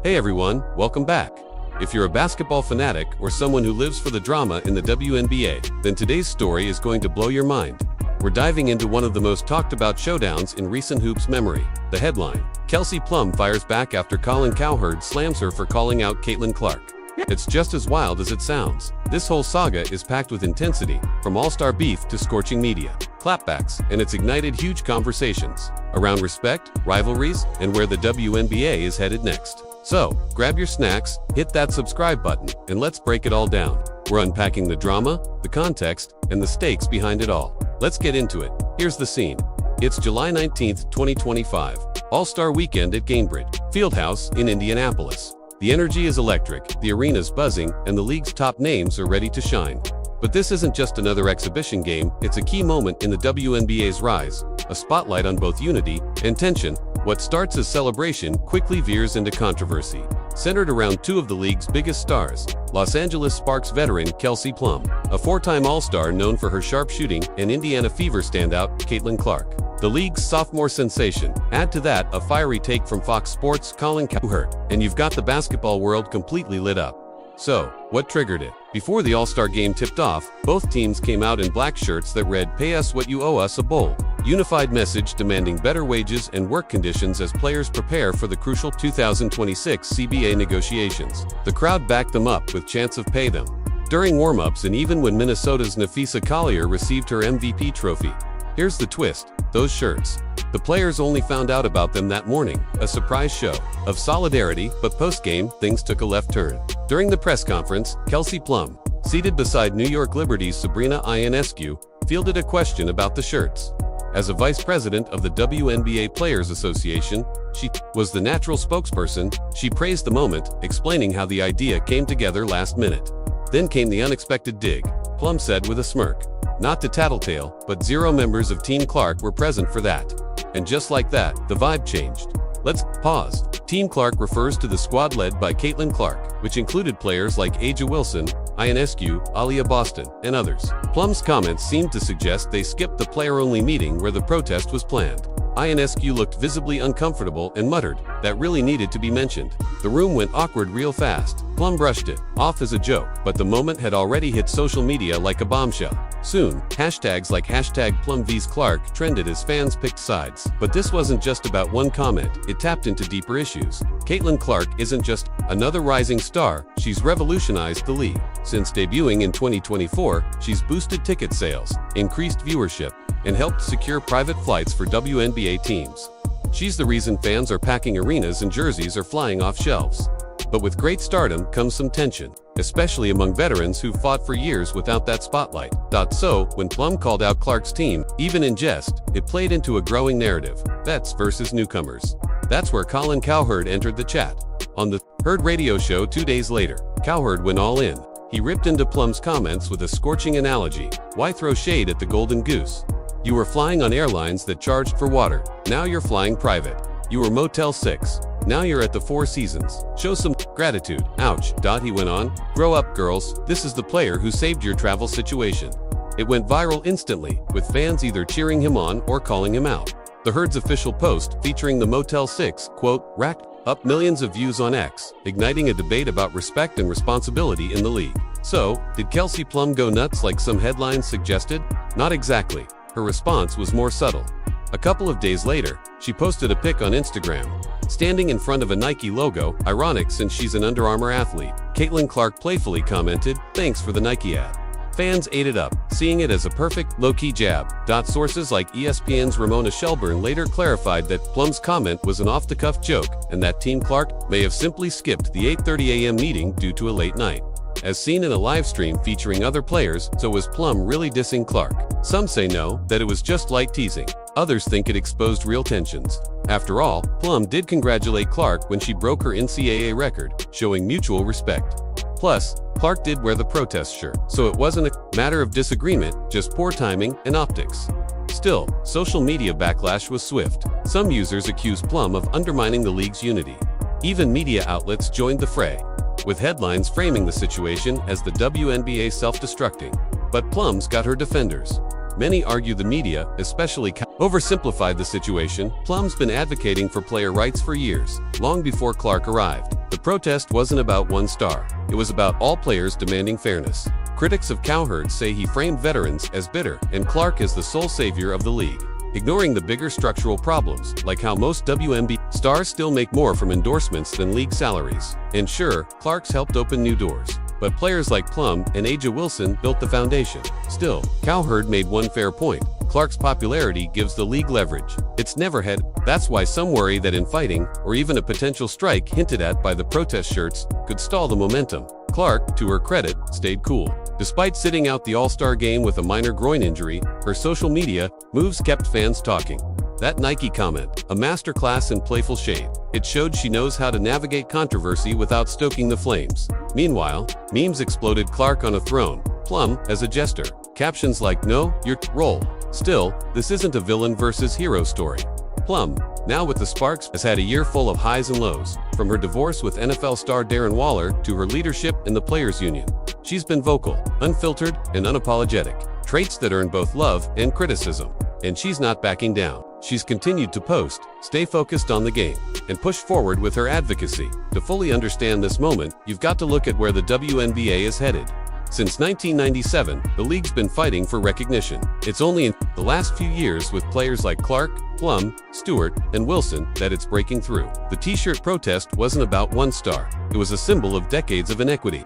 Hey everyone, welcome back. If you're a basketball fanatic or someone who lives for the drama in the WNBA, then today's story is going to blow your mind. We're diving into one of the most talked about showdowns in recent hoops memory. The headline: Kelsey Plum fires back after Colin Cowherd slams her for calling out Caitlin Clark. It's just as wild as it sounds. This whole saga is packed with intensity, from all-star beef to scorching media, clapbacks, and it's ignited huge conversations around respect, rivalries, and where the WNBA is headed next. So, grab your snacks, hit that subscribe button, and let's break it all down. We're unpacking the drama, the context, and the stakes behind it all. Let's get into it. Here's the scene. It's July 19th, 2025, All-Star Weekend at Gainbridge Fieldhouse in Indianapolis. The energy is electric, the arena's buzzing, and the league's top names are ready to shine. But this isn't just another exhibition game, it's a key moment in the WNBA's rise, a spotlight on both unity and tension. What starts as celebration quickly veers into controversy, centered around two of the league's biggest stars, Los Angeles Sparks veteran Kelsey Plum, a four-time All-Star known for her sharp shooting, and Indiana Fever standout Caitlin Clark, the league's sophomore sensation. Add to that a fiery take from Fox Sports' Colin Cowherd, and you've got the basketball world completely lit up. So, what triggered it? Before the All-Star game tipped off, both teams came out in black shirts that read, "Pay us what you owe us," a bold, unified message demanding better wages and work conditions as players prepare for the crucial 2026 CBA negotiations. The crowd backed them up with chants of "Pay them" during warm-ups and even when Minnesota's Napheesa Collier received her MVP trophy. Here's the twist: those shirts. The players only found out about them that morning, a surprise show of solidarity, but post-game, things took a left turn. During the press conference, Kelsey Plum, seated beside New York Liberty's Sabrina Ionescu, fielded a question about the shirts. As a vice president of the WNBA Players Association, she was the natural spokesperson. She praised the moment, explaining how the idea came together last minute. Then came the unexpected dig, Plum said with a smirk. Not to tattletale, but 0 members of Team Clark were present for that. And just like that, the vibe changed. Let's pause. Team Clark refers to the squad led by Caitlin Clark, which included players like A'ja Wilson, Ionescu, Aliyah Boston, and others. Plum's comments seemed to suggest they skipped the player-only meeting where the protest was planned. Ionescu looked visibly uncomfortable and muttered, "That really needed to be mentioned." The room went awkward real fast. Plum brushed it off as a joke, but the moment had already hit social media like a bombshell. Soon, hashtags like #PlumVsClark trended as fans picked sides. But this wasn't just about one comment, it tapped into deeper issues. Caitlin Clark isn't just another rising star, she's revolutionized the league. Since debuting in 2024, she's boosted ticket sales, increased viewership, and helped secure private flights for WNBA teams. She's the reason fans are packing arenas and jerseys are flying off shelves. But with great stardom comes some tension, especially among veterans who fought for years without that spotlight. So, when Plum called out Clark's team, even in jest, it played into a growing narrative: vets versus newcomers. That's where Colin Cowherd entered the chat. On the Herd radio show 2 days later, Cowherd went all in. He ripped into Plum's comments with a scorching analogy: "Why throw shade at the golden goose? You were flying on airlines that charged for water. Now you're flying private. You were Motel 6. Now you're at the Four Seasons. Show some gratitude." Ouch. He went on. "Grow up, girls. This is the player who saved your travel situation." It went viral instantly, with fans either cheering him on or calling him out. The Herd's official post, featuring the Motel 6 quote, racked up millions of views on X, igniting a debate about respect and responsibility in the league. So, did Kelsey Plum go nuts like some headlines suggested? Not exactly. Her response was more subtle. A couple of days later, she posted a pic on Instagram, standing in front of a Nike logo, ironic since she's an Under Armour athlete. Caitlin Clark playfully commented, "Thanks for the Nike ad." Fans ate it up, seeing it as a perfect, low-key jab. Sources like ESPN's Ramona Shelburne later clarified that Plum's comment was an off-the-cuff joke, and that Team Clark may have simply skipped the 8:30 a.m. meeting due to a late night. As seen in a live stream featuring other players, so was Plum really dissing Clark? Some say no, that it was just light teasing. Others think it exposed real tensions. After all, Plum did congratulate Clark when she broke her NCAA record, showing mutual respect. Plus, Clark did wear the protest shirt, so it wasn't a matter of disagreement, just poor timing and optics. Still, social media backlash was swift. Some users accused Plum of undermining the league's unity. Even media outlets joined the fray, with headlines framing the situation as the WNBA self-destructing. But Plum's got her defenders. Many argue the media, especially oversimplified the situation. Plum's been advocating for player rights for years, long before Clark arrived. The protest wasn't about one star. It was about all players demanding fairness. Critics of Cowherd say he framed veterans as bitter and Clark as the sole savior of the league, ignoring the bigger structural problems, like how most WNBA stars still make more from endorsements than league salaries. And sure, Clark's helped open new doors, but players like Plum and Aja Wilson built the foundation. Still, Cowherd made one fair point. Clark's popularity gives the league leverage it's never had. That's why some worry that infighting, or even a potential strike hinted at by the protest shirts, could stall the momentum. Clark, to her credit, stayed cool. Despite sitting out the All-Star game with a minor groin injury, her social media moves kept fans talking. That Nike comment, a masterclass in playful shade. It showed she knows how to navigate controversy without stoking the flames. Meanwhile, memes exploded Clark on a throne, Plum as a jester. Captions like, "No, you're roll." Still, this isn't a villain versus hero story. Plum, now with the Sparks, has had a year full of highs and lows, from her divorce with NFL star Darren Waller to her leadership in the Players Union. She's been vocal, unfiltered, and unapologetic, traits that earn both love and criticism. And she's not backing down. She's continued to post, stay focused on the game, and push forward with her advocacy. To fully understand this moment, you've got to look at where the WNBA is headed. Since 1997, the league's been fighting for recognition. It's only in the last few years with players like Clark, Plum, Stewart, and Wilson that it's breaking through. The t-shirt protest wasn't about one star. It was a symbol of decades of inequity.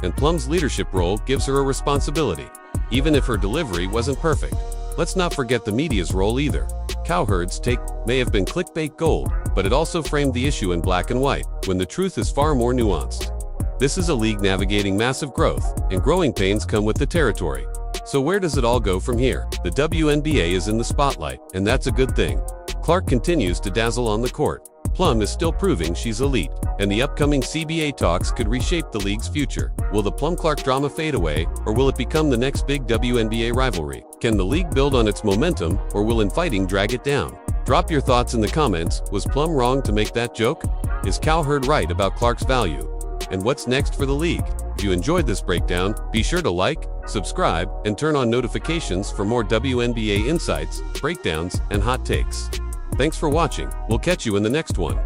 And Plum's leadership role gives her a responsibility, even if her delivery wasn't perfect. Let's not forget the media's role either. Cowherd's take may have been clickbait gold, but it also framed the issue in black and white, when the truth is far more nuanced. This is a league navigating massive growth, and growing pains come with the territory. So where does it all go from here? The WNBA is in the spotlight, and that's a good thing. Clark continues to dazzle on the court. Plum is still proving she's elite, and the upcoming CBA talks could reshape the league's future. Will the Plum-Clark drama fade away, or will it become the next big WNBA rivalry? Can the league build on its momentum, or will infighting drag it down? Drop your thoughts in the comments. Was Plum wrong to make that joke? Is Cowherd right about Clark's value? And what's next for the league? If you enjoyed this breakdown, be sure to like, subscribe, and turn on notifications for more WNBA insights, breakdowns, and hot takes. Thanks for watching. We'll catch you in the next one.